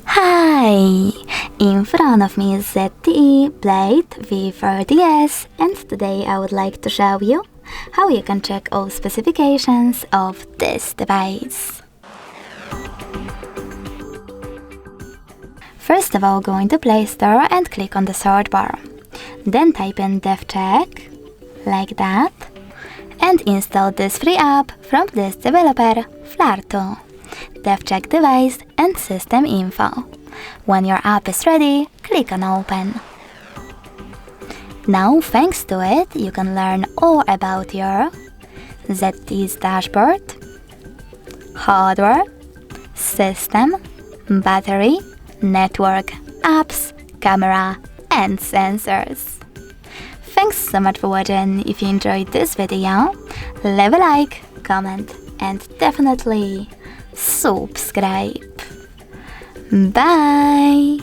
Hi! In front of me is ZTE Blade V40S, and today I would like to show you how you can check all specifications of this device. First of all, go into Play Store and click on the search bar. Then type in DevCheck, like that, and install this free app from this developer, Flarto. DevCheck device and system info. When your app is ready, click on Open. Now, thanks to it, you can learn all about your ZTE's dashboard, hardware, system, battery, network, apps, camera, and sensors. Thanks so much for watching. If you enjoyed this video, leave a like, comment, and definitely subscribe. Bye!